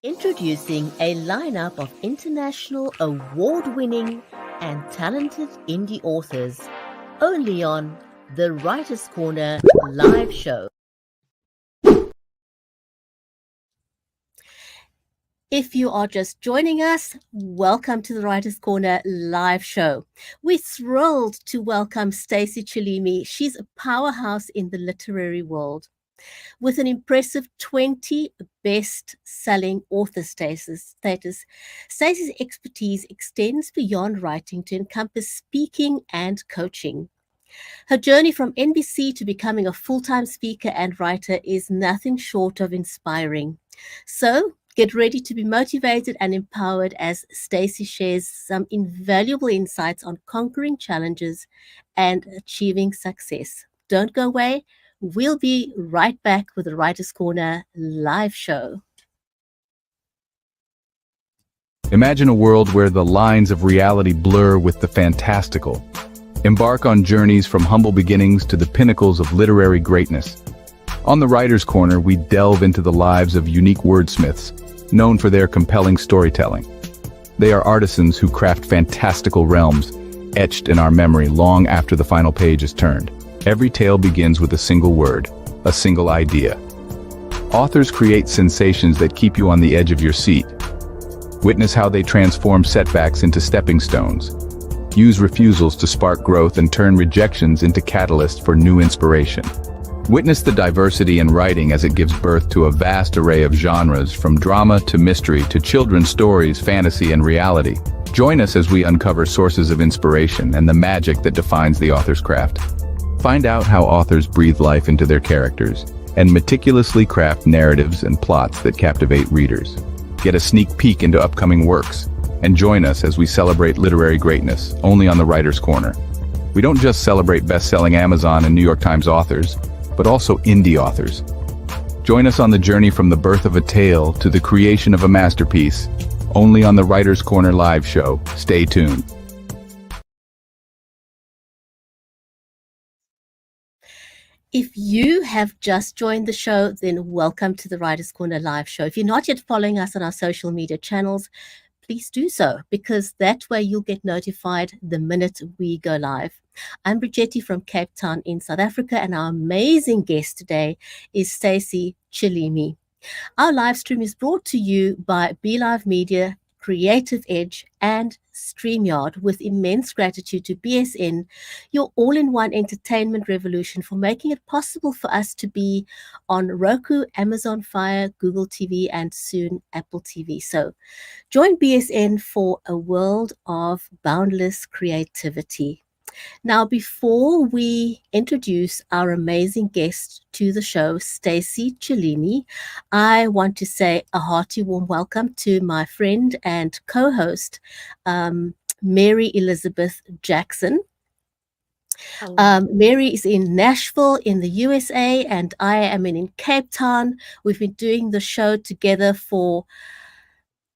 Introducing a lineup of international award-winning and talented indie authors, only on the Writers' Corner live show. If you are just joining us, welcome to the Writers' Corner live show. We're thrilled to welcome Stacey Chillemi. She's a powerhouse in the literary world. With an impressive 20 best-selling author status, Stacey's expertise extends beyond writing to encompass speaking and coaching. Her journey from NBC to becoming a full-time speaker and writer is nothing short of inspiring. So, get ready to be motivated and empowered as Stacey shares some invaluable insights on conquering challenges and achieving success. Don't go away. We'll be right back with the Writers' Corner live show. Imagine a world where the lines of reality blur with the fantastical. Embark on journeys from humble beginnings to the pinnacles of literary greatness. On the Writers' Corner, we delve into the lives of unique wordsmiths, known for their compelling storytelling. They are artisans who craft fantastical realms, etched in our memory long after the final page is turned. Every tale begins with a single word, a single idea. Authors create sensations that keep you on the edge of your seat. Witness how they transform setbacks into stepping stones, use refusals to spark growth and turn rejections into catalysts for new inspiration. Witness the diversity in writing as it gives birth to a vast array of genres, from drama to mystery to children's stories, fantasy, and reality. Join us as we uncover sources of inspiration and the magic that defines the author's craft. Find out how authors breathe life into their characters and meticulously craft narratives and plots that captivate readers. Get a sneak peek into upcoming works and join us as we celebrate literary greatness, only on the Writers' Corner. We don't just celebrate best-selling Amazon and New York Times authors, but also indie authors. Join us on the journey from the birth of a tale to the creation of a masterpiece, only on the Writers' Corner live show. Stay tuned. If you have just joined the show, then welcome to the Writers' Corner live show. If you're not yet following us on our social media channels, please do so, because that way you'll get notified the minute we go live. I'm Brigetti from Cape Town in South Africa, and our amazing guest today is Stacey Chillemi. Our live stream is brought to you by BeLive Media, Creative Edge, and StreamYard, with immense gratitude to BSN, your all-in-one entertainment revolution, for making it possible for us to be on Roku, Amazon Fire, Google TV, and soon Apple TV. So join BSN for a world of boundless creativity. Now, before we introduce our amazing guest to the show, Stacey Chillemi, I want to say a hearty warm welcome to my friend and co-host, Mary Elizabeth Jackson. Mary is in Nashville in the USA, and I am in Cape Town. We've been doing the show together for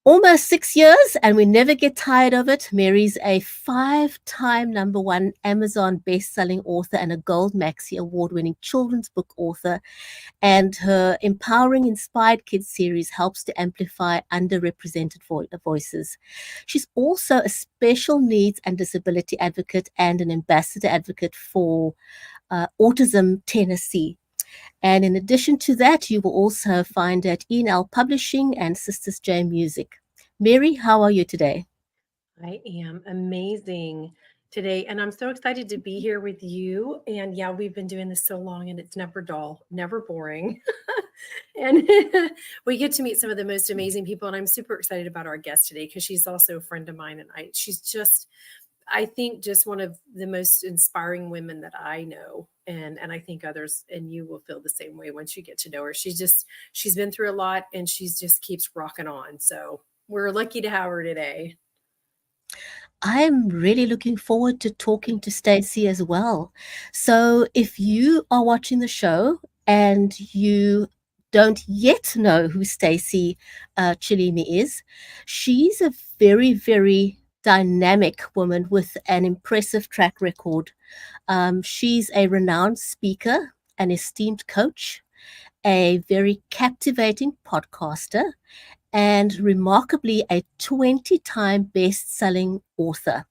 almost 6 years, and we never get tired of it. Mary's a 5-time #1 Amazon best-selling author and a Gold Maxi award-winning children's book author. And her Empowering Inspired Kids series helps to amplify underrepresented voices. She's also a special needs and disability advocate and an ambassador advocate for Autism Tennessee. And in addition to that, you will also find at E&L Publishing and Sisters J Music. Mary, how are you today? I am amazing today, and I'm so excited to be here with you. And yeah, we've been doing this so long, and it's never dull, never boring. And we get to meet some of the most amazing people, and I'm super excited about our guest today because she's also a friend of mine, and she's just, I think, just one of the most inspiring women that I know. And I think others, and you will feel the same way once you get to know her. She's been through a lot, and she's just keeps rocking on. So we're lucky to have her today. I'm really looking forward to talking to Stacey as well. So if you are watching the show and you don't yet know who Stacey Chillemi is, she's a very, very dynamic woman with an impressive track record. She's a renowned speaker, an esteemed coach, a very captivating podcaster, and remarkably a 20-time best-selling author.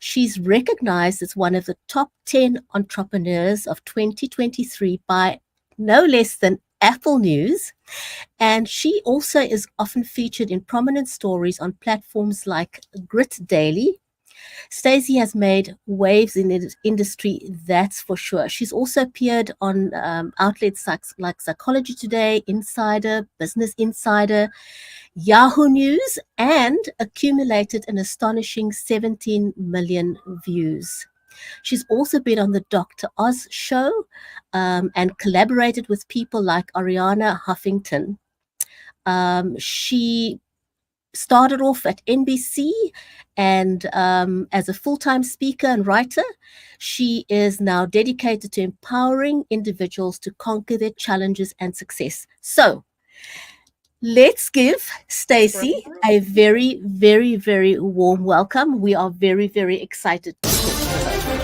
She's recognized as one of the top 10 entrepreneurs of 2023 by no less than Apple News, and she also is often featured in prominent stories on platforms like Grit Daily. Stacey has made waves in the industry, that's for sure. She's also appeared on outlets like Psychology Today, Insider, Business Insider, Yahoo News, and accumulated an astonishing 17 million views. She's also been on the Dr. Oz show and collaborated with people like Ariana Huffington. She started off at NBC and as a full-time speaker and writer. She is now dedicated to empowering individuals to conquer their challenges and success. So let's give Stacey a very, very, very warm welcome. We are very, very excited to talk to her.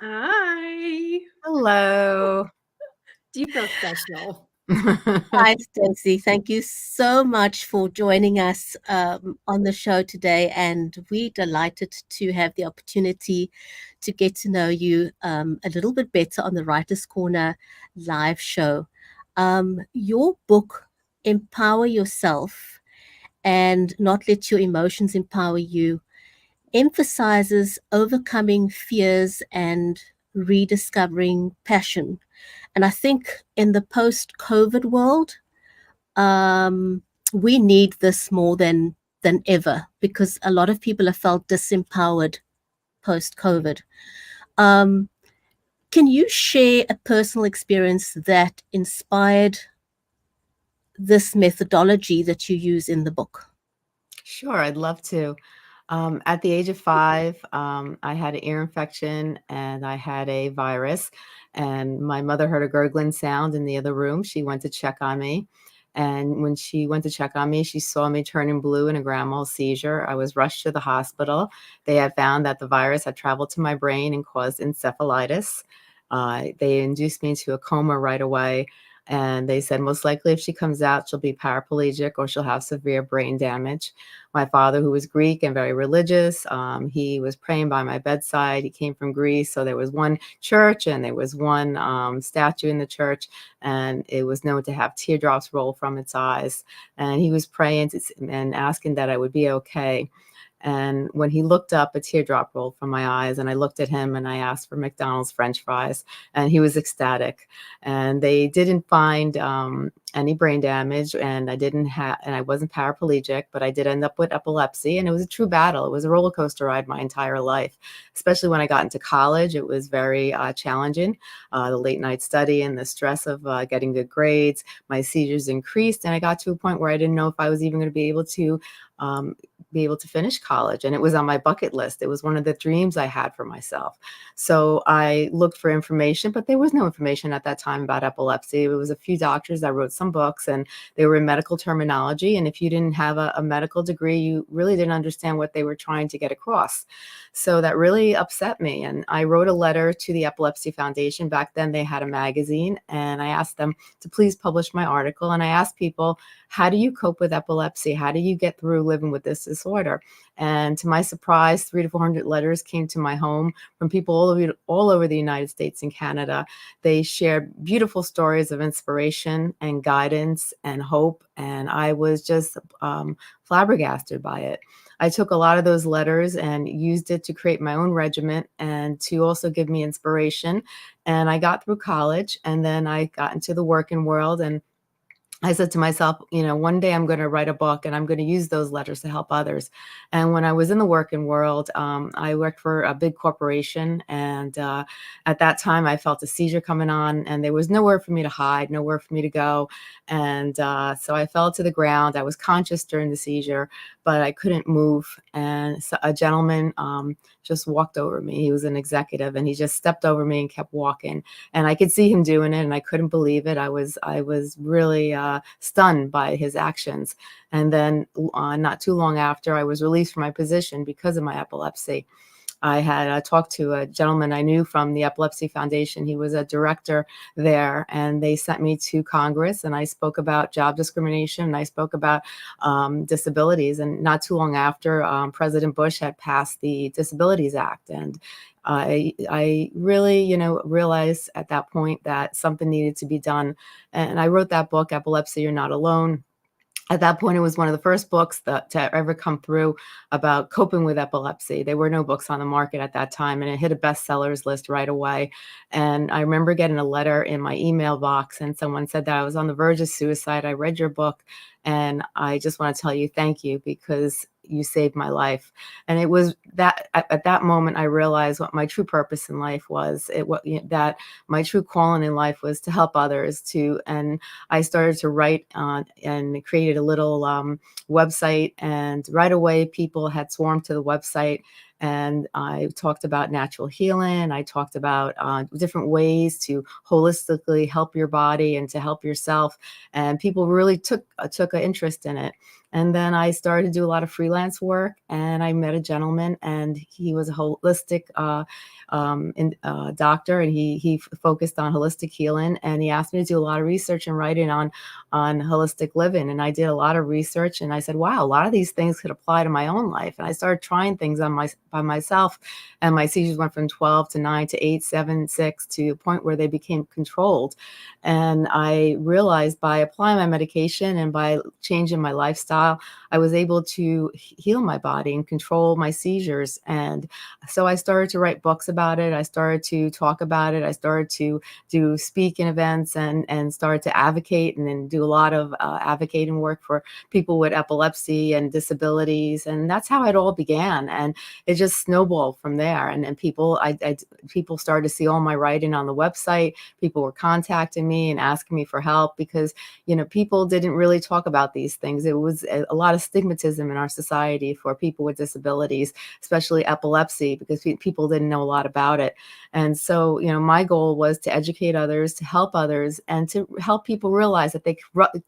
Hi. Hello. Do you feel special? Hi, Stacey. Thank you so much for joining us on the show today. And we're delighted to have the opportunity to get to know you a little bit better on the Writers' Corner live show. Your book, Empower Yourself and Not Let Your Emotions Empower You, emphasizes overcoming fears and rediscovering passion. And I think in the post-COVID world, we need this more than ever, because a lot of people have felt disempowered post-COVID. Can you share a personal experience that inspired this methodology that you use in the book? Sure, I'd love to. At the age of 5, I had an ear infection and I had a virus. And my mother heard a gurgling sound in the other room. She went to check on me. And when she went to check on me, she saw me turning blue in a grand mal seizure. I was rushed to the hospital. They had found that the virus had traveled to my brain and caused encephalitis. They induced me into a coma right away. And they said, most likely if she comes out, she'll be paraplegic or she'll have severe brain damage. My father, who was Greek and very religious, he was praying by my bedside. He came from Greece. So there was one church and there was one statue in the church, and it was known to have teardrops roll from its eyes. And he was praying and asking that I would be okay. And when he looked up, a teardrop rolled from my eyes, and I looked at him and I asked for McDonald's French fries, and he was ecstatic. And they didn't find any brain damage, and I wasn't paraplegic, but I did end up with epilepsy, and it was a true battle. It was a roller coaster ride my entire life, especially when I got into college. It was very challenging. The late night study and the stress of getting good grades, my seizures increased, and I got to a point where I didn't know if I was even going to be able to finish college. And it was on my bucket list. It was one of the dreams I had for myself. So I looked for information, but there was no information at that time about epilepsy. It was a few doctors that wrote some books, and they were in medical terminology. And if you didn't have a medical degree, you really didn't understand what they were trying to get across. So that really upset me. And I wrote a letter to the Epilepsy Foundation. Back then they had a magazine, and I asked them to please publish my article. And I asked people, how do you cope with epilepsy? How do you get through living with this disorder? And to my surprise, 300 to 400 letters came to my home from people all over the United States and Canada. They shared beautiful stories of inspiration and guidance and hope. And I was just flabbergasted by it. I took a lot of those letters and used it to create my own regiment and to also give me inspiration. And I got through college, and then I got into the working world, and I said to myself, one day I'm going to write a book and I'm going to use those letters to help others. And when I was in the working world, I worked for a big corporation. And at that time, I felt a seizure coming on and there was nowhere for me to hide, nowhere for me to go. And so I fell to the ground. I was conscious during the seizure, but I couldn't move. And so a gentleman just walked over me. He was an executive and he just stepped over me and kept walking. And I could see him doing it and I couldn't believe it. I was really stunned by his actions. And then not too long after, I was released from my position because of my epilepsy. I had talked to a gentleman I knew from the Epilepsy Foundation. He was a director there, and they sent me to Congress, and I spoke about job discrimination, and I spoke about disabilities. And not too long after, President Bush had passed the Disabilities Act, and I really, realized at that point that something needed to be done. And I wrote that book, Epilepsy, You're Not Alone. At that point, it was one of the first books to ever come through about coping with epilepsy. There were no books on the market at that time, and it hit a bestsellers list right away. And I remember getting a letter in my email box, and someone said that I was on the verge of suicide. I read your book, and I just want to tell you thank you because you saved my life. And it was that at that moment I realized what my true purpose in life was. That my true calling in life was to help others. And I started to write and created a little website. And right away, people had swarmed to the website. And I talked about natural healing. I talked about different ways to holistically help your body and to help yourself. And people really took an interest in it. And then I started to do a lot of freelance work. And I met a gentleman, and he was a holistic doctor, and he focused on holistic healing. And he asked me to do a lot of research and writing on holistic living. And I did a lot of research, and I said, wow, a lot of these things could apply to my own life. And I started trying things by myself, and my seizures went from 12 to 9 to 8, 7, 6 to a point where they became controlled. And I realized by applying my medication and by changing my lifestyle, I was able to heal my body and control my seizures. And so I started to write books about it. I started to talk about it. I started to do speaking events and started to advocate and then do a lot of advocating work for people with epilepsy and disabilities. And that's how it all began. And it just snowballed from there. And then people started to see all my writing on the website. People were contacting me and asking me for help because, people didn't really talk about these things. It was a lot of stigmatism in our society for people with disabilities, especially epilepsy, because people didn't know a lot about it. And so, my goal was to educate others, to help others, and to help people realize that they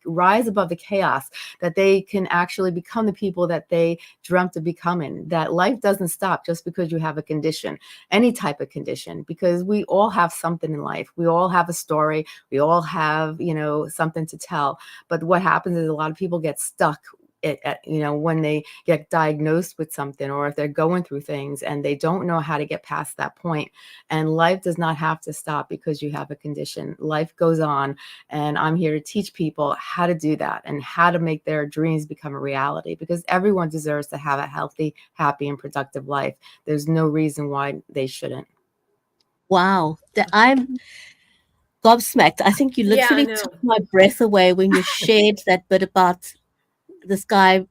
rise above the chaos, that they can actually become the people that they dreamt of becoming, that life doesn't stop just because you have a condition, any type of condition, because we all have something in life. We all have a story. We all have, something to tell. But what happens is a lot of people get stuck when they get diagnosed with something, or if they're going through things and they don't know how to get past that point. And life does not have to stop because you have a condition. Life goes on. And I'm here to teach people how to do that and how to make their dreams become a reality, because everyone deserves to have a healthy, happy, and productive life. There's no reason why they shouldn't. Wow. I'm gobsmacked. I think you Yeah, I literally know. took my breath away when you shared that bit about this guy,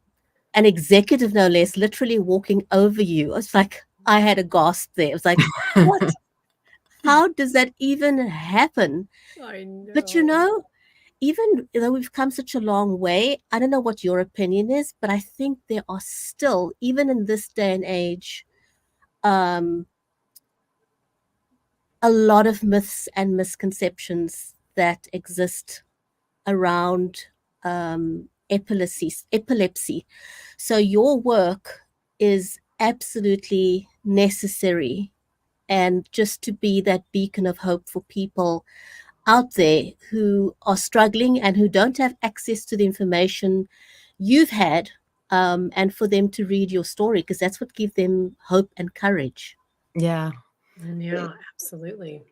an executive no less, literally walking over you. It's like I had a gasp there. It was like, what? How does that even happen? I But know. even though we've come such a long way, I don't know what your opinion is, but I think there are still, even in this day and age, um, a lot of myths and misconceptions that exist around epilepsy. So your work is absolutely necessary, and just to be that beacon of hope for people out there who are struggling and who don't have access to the information you've had, and for them to read your story, because that's what gives them hope and courage. Yeah. Yeah, absolutely.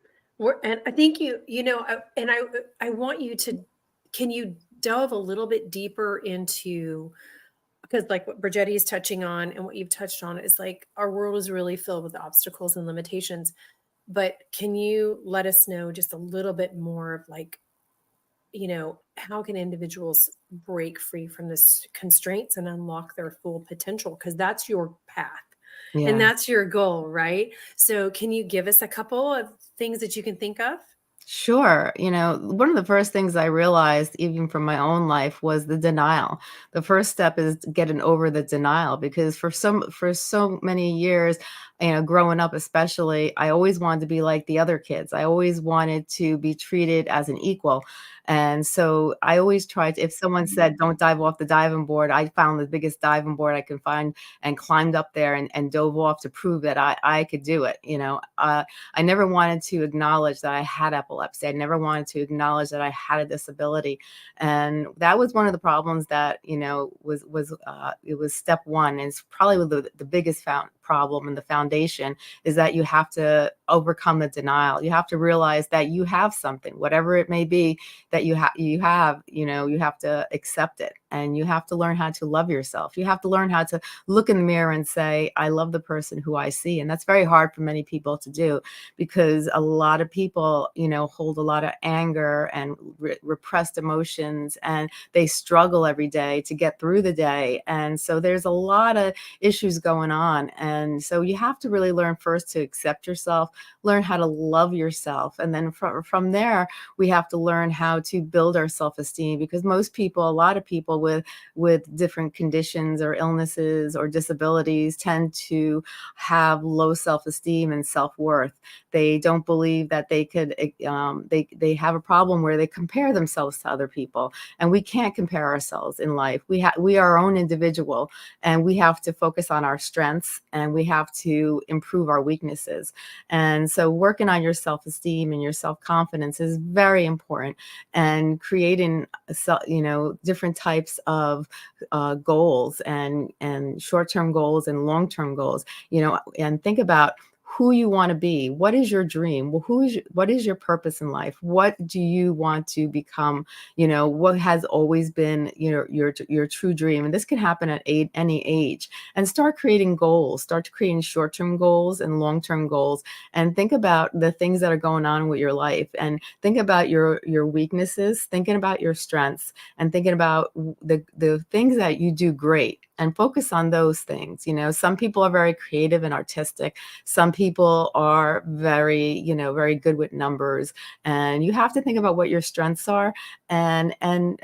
And I think I want you to, can you delve a little bit deeper into, because like what Brigetti is touching on and what you've touched on is like our world is really filled with obstacles and limitations. But can you let us know just a little bit more of like how can individuals break free from this constraints and unlock their full potential? Because that's your path and Yeah. that's your goal, right? So can you give us a couple of things that you can think of? Sure. One of the first things I realized, even from my own life, was the denial. The first step is getting over the denial, because for so many years, growing up especially, I always wanted to be like the other kids. I always wanted to be treated as an equal. And so I always tried to, if someone said, don't dive off the diving board, I found the biggest diving board I could find and climbed up there and dove off to prove that I could do it. I never wanted to acknowledge that I had epilepsy. I never wanted to acknowledge that I had a disability. And that was one of the problems that, it was step one. And it's probably the biggest problem and the foundation is that you have to overcome the denial. You have to realize that you have something, whatever it may be that you have, you have to accept it, and you have to learn how to love yourself. You have to learn how to look in the mirror and say, I love the person who I see. And that's very hard for many people to do, because a lot of people, hold a lot of anger and repressed emotions, and they struggle every day to get through the day. And so there's a lot of issues going on. And so you have to really learn first to accept yourself, learn how to love yourself. And then from there, we have to learn how to build our self-esteem, because most people, a lot of people with different conditions or illnesses or disabilities tend to have low self-esteem and self-worth. They don't believe that they could, they have a problem where they compare themselves to other people, and we can't compare ourselves in life. We are our own individual, and we have to focus on our strengths, and we have to improve our weaknesses. And so working on your self-esteem and your self-confidence is very important, and creating, different types of goals, and short-term goals and long-term goals, and think about who you want to be. What is your dream? Well, what is your purpose in life? What do you want to become? What has always been, your true dream? And this can happen at any age. And start creating goals. Start creating short-term goals and long-term goals. And think about the things that are going on with your life. And think about your weaknesses. Thinking about your strengths. And thinking about the things that you do great. And focus on those things. Some people are very creative and artistic. Some people are very, very good with numbers. And you have to think about what your strengths are, and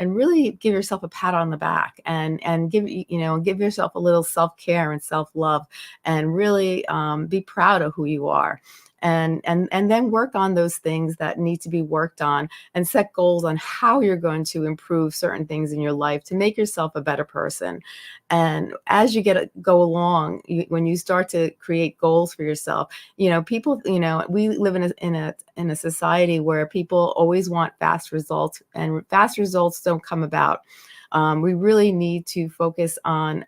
really give yourself a pat on the back, and give yourself a little self-care and self-love, and really be proud of who you are. And then work on those things that need to be worked on, and set goals on how you're going to improve certain things in your life to make yourself a better person. And as you go along, when you start to create goals for yourself, people, we live in a society where people always want fast results, and fast results don't come about. We really need to focus on,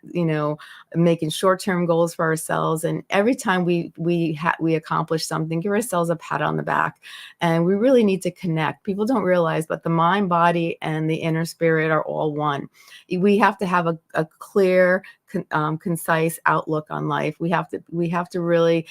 making short-term goals for ourselves. And every time we accomplish something, give ourselves a pat on the back. And we really need to connect. People don't realize, but the mind, body, and the inner spirit are all one. We have to have a clear, concise outlook on life. We have to really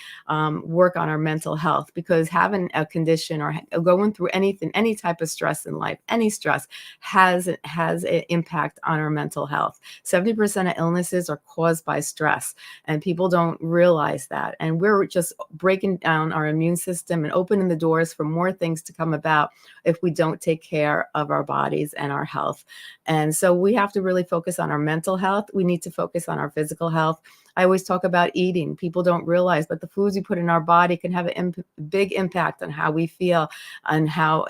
work on our mental health, because having a condition or going through anything, any type of stress in life, any stress has an impact on our mental health. 70% of illnesses are caused by stress, and people don't realize that. And we're just breaking down our immune system and opening the doors for more things to come about if we don't take care of our bodies and our health. And so we have to really focus on our mental health. We need to focus on our physical health. I always talk about eating. People don't realize, but the foods we put in our body can have a big impact on how we feel, and how,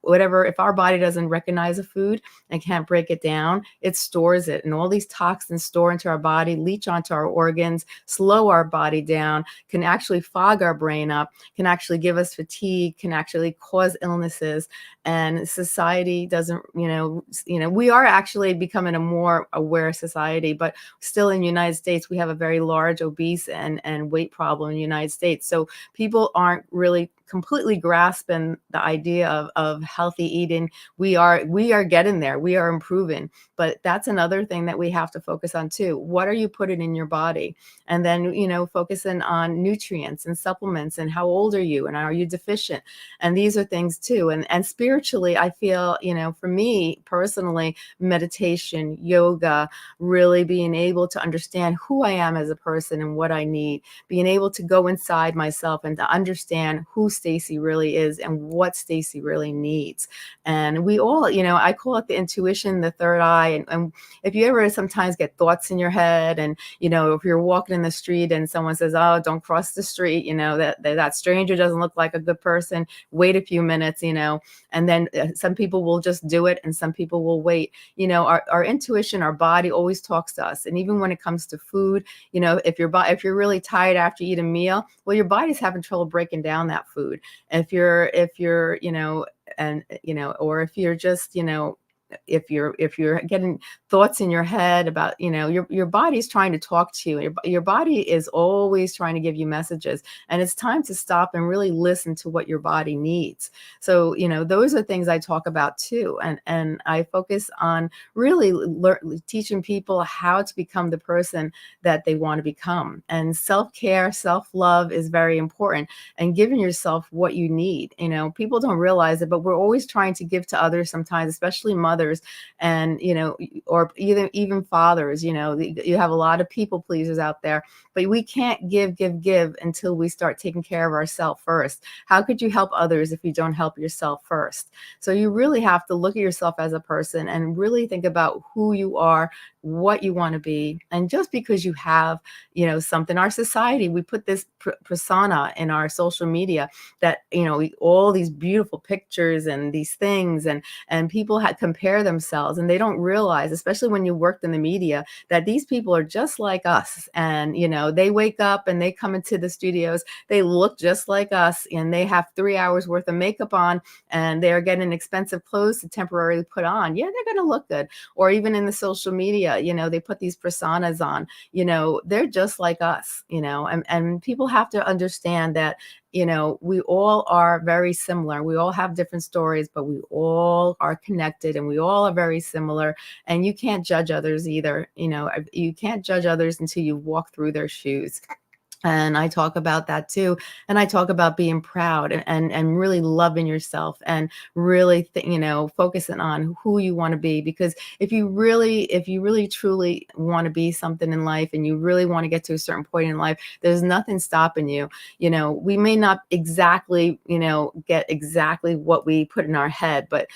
whatever, if our body doesn't recognize a food and can't break it down, it stores it. And all these toxins store into our body, leach onto our organs, slow our body down, can actually fog our brain up, can actually give us fatigue, can actually cause illnesses. And society doesn't, we are actually becoming a more aware society, but still in the United States, we have a very large obese and weight problem in the United States. So people aren't really completely grasping the idea of healthy eating. We are getting there. We are improving. But that's another thing that we have to focus on too. What are you putting in your body? And then, focusing on nutrients and supplements, and how old are you, and are you deficient? And these are things too. And spiritually, I feel, for me personally, meditation, yoga, really being able to understand who I am as a person and what I need, being able to go inside myself and to understand who Stacey really is and what Stacey really needs. And we all, I call it the intuition, the third eye. And if you ever sometimes get thoughts in your head, and, if you're walking in the street and someone says, oh, don't cross the street, that stranger doesn't look like a good person, wait a few minutes, and then some people will just do it and some people will wait. Our intuition, our body always talks to us. And even when it comes to food, if you're really tired after you eat a meal, well, your body's having trouble breaking down that food. If you're, or if you're just, if you're getting thoughts in your head about, your body's trying to talk to you. Your body is always trying to give you messages, and it's time to stop and really listen to what your body needs. So, those are things I talk about too. And I focus on really teaching people how to become the person that they want to become. And self-care, self-love is very important, and giving yourself what you need. People don't realize it, but we're always trying to give to others sometimes, especially mothers, and, or even fathers. You have a lot of people pleasers out there, but we can't give until we start taking care of ourselves first. How could you help others if you don't help yourself first? So you really have to look at yourself as a person and really think about who you are, what you want to be. And just because you have, something, our society, we put this persona in our social media that, all these beautiful pictures and these things, and people compare themselves, and they don't realize, especially when you worked in the media, that these people are just like us. And, they wake up and they come into the studios, they look just like us, and they have 3 hours worth of makeup on, and they're getting expensive clothes to temporarily put on. Yeah, they're going to look good. Or even in the social media, they put these personas on, they're just like us, and people have to understand that, we all are very similar. We all have different stories, but we all are connected, and we all are very similar. And you can't judge others either. You can't judge others until you walk through their shoes. And I talk about that too. And I talk about being proud and really loving yourself, and really, focusing on who you want to be. Because if you really truly want to be something in life, and you really want to get to a certain point in life, there's nothing stopping you. We may not exactly, get exactly what we put in our head, but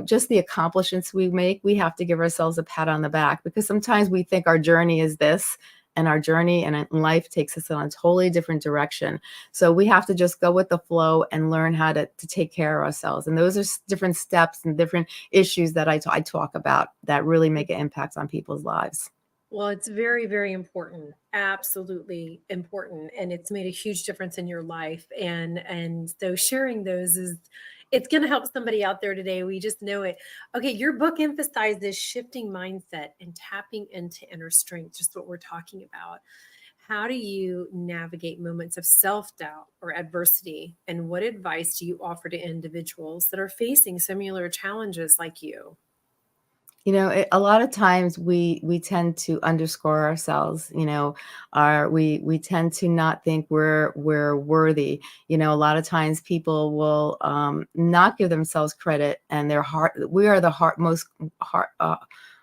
just the accomplishments we make, we have to give ourselves a pat on the back, because sometimes we think our journey is this, and our journey and life takes us in a totally different direction. So we have to just go with the flow and learn how to take care of ourselves. And those are different steps and different issues that I talk about that really make an impact on people's lives. Well, it's very, very important. Absolutely important. And it's made a huge difference in your life. And so sharing those it's going to help somebody out there today. We just know it. Okay, your book emphasizes shifting mindset and tapping into inner strength, just what we're talking about. How do you navigate moments of self-doubt or adversity? And what advice do you offer to individuals that are facing similar challenges like you? A lot of times we tend to underscore ourselves. We tend to not think we're worthy. A lot of times people will not give themselves credit, and we are the most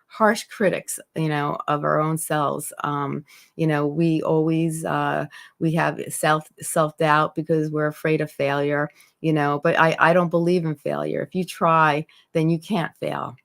harsh critics, of our own selves. We always we have self-doubt because we're afraid of failure. But I don't believe in failure. If you try, then you can't fail.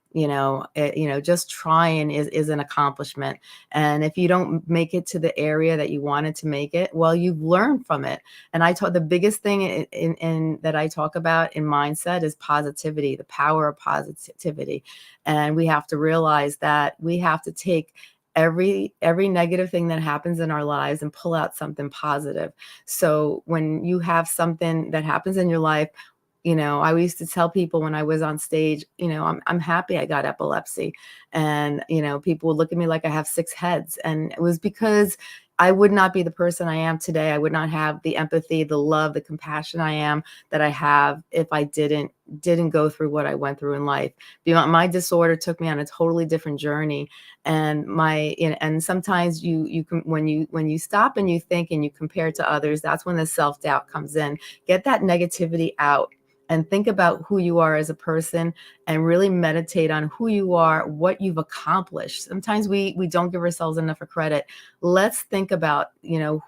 Just trying is an accomplishment. And if you don't make it to the area that you wanted to make it, well, you've learned from it. And the biggest thing in that I talk about in mindset is positivity, the power of positivity. And we have to realize that we have to take every negative thing that happens in our lives and pull out something positive. So when you have something that happens in your life, I used to tell people when I was on stage, I'm happy I got epilepsy. And, people would look at me like I have 6 heads. And it was because, I would not be the person I am today. I would not have the empathy, the love, the compassion that I have if I didn't go through what I went through in life. My disorder took me on a totally different journey, and and sometimes you can, when you stop and you think and you compare to others, that's when the self-doubt comes in. Get that negativity out and think about who you are as a person, and really meditate on who you are, what you've accomplished. Sometimes we don't give ourselves enough credit. Let's think about,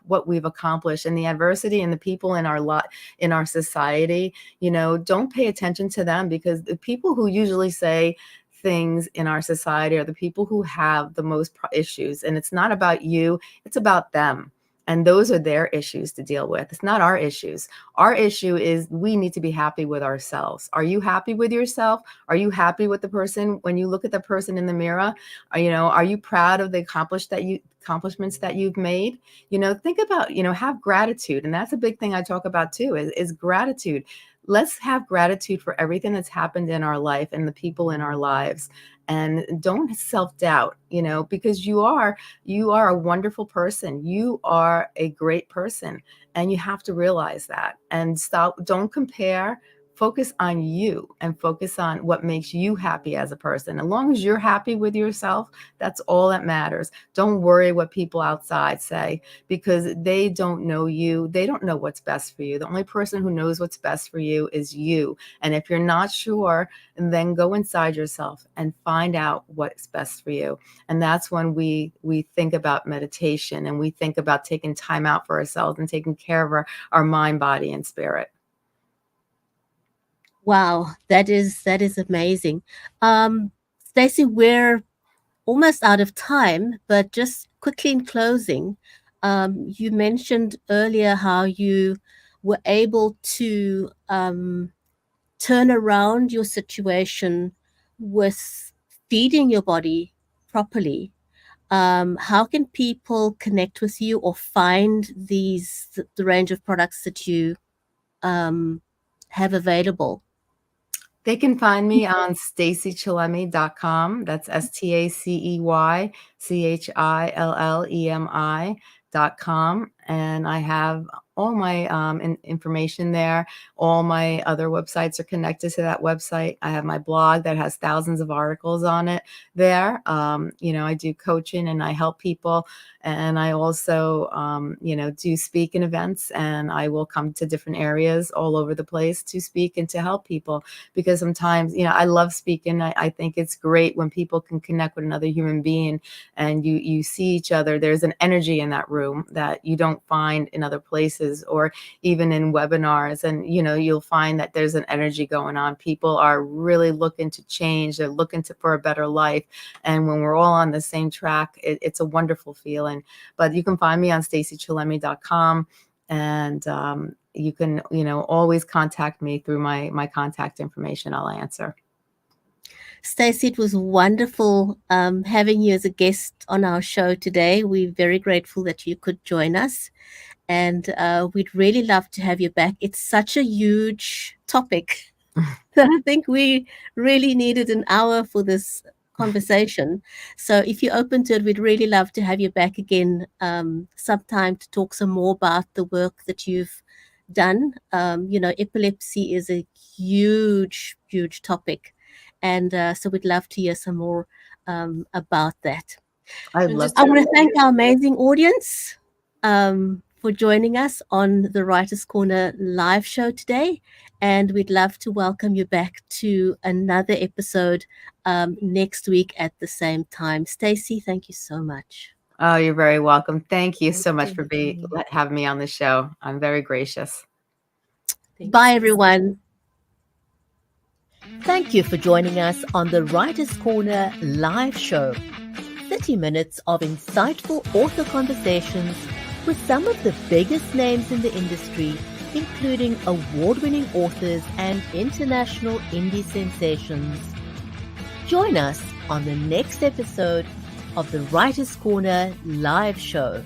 what we've accomplished, and the adversity and the people in our society. Don't pay attention to them, because the people who usually say things in our society are the people who have the most issues. And it's not about you, it's about them. And those are their issues to deal with. It's not our issues. Our issue is we need to be happy with ourselves. Are you happy with yourself? Are you happy with the person when you look at the person in the mirror? Are you proud of the accomplishments that you've made? Think about, have gratitude. And that's a big thing I talk about too, is gratitude. Let's have gratitude for everything that's happened in our life and the people in our lives. And don't self-doubt, because you are a wonderful person. You are a great person, and you have to realize that, and don't compare. Focus on you, and focus on what makes you happy as a person. As long as you're happy with yourself, that's all that matters. Don't worry what people outside say, because they don't know you. They don't know what's best for you. The only person who knows what's best for you is you. And if you're not sure, then go inside yourself and find out what's best for you. And that's when we think about meditation, and we think about taking time out for ourselves and taking care of our mind, body, and spirit. Wow, that is amazing. Stacey, we're almost out of time, but just quickly in closing, you mentioned earlier how you were able to turn around your situation with feeding your body properly. How can people connect with you or find the range of products that you have available? They can find me on staceychillemi.com. That's STACEYCHILLEMI.com. And I have all my information there. All my other websites are connected to that website. I have my blog that has thousands of articles on it there. I do coaching and I help people. And I also, do speaking events, and I will come to different areas all over the place to speak and to help people, because sometimes, I love speaking. I think it's great when people can connect with another human being, and you see each other. There's an energy in that room that you don't find in other places, or even in webinars. And, you'll find that there's an energy going on. People are really looking to change. They're looking for a better life. And when we're all on the same track, it's a wonderful feeling. But you can find me on staceychillemi.com, and you can, always contact me through my contact information. I'll answer. Stacey, it was wonderful having you as a guest on our show today. We're very grateful that you could join us, and we'd really love to have you back. It's such a huge topic that I think we really needed an hour for this conversation. So if you're open to it, we'd really love to have you back again sometime to talk some more about the work that you've done. Epilepsy is a huge, huge topic. And so we'd love to hear some more about that. I want to thank our amazing audience for joining us on the Writers' Corner live show today. And we'd love to welcome you back to another episode next week at the same time. Stacey, thank you so much. Oh, you're very welcome. Thank you so much for having me on the show. I'm very gracious. Bye, everyone. Thank you for joining us on the Writers' Corner live show. 30 minutes of insightful author conversations with some of the biggest names in the industry, including award-winning authors and international indie sensations. Join us on the next episode of the Writers' Corner live show.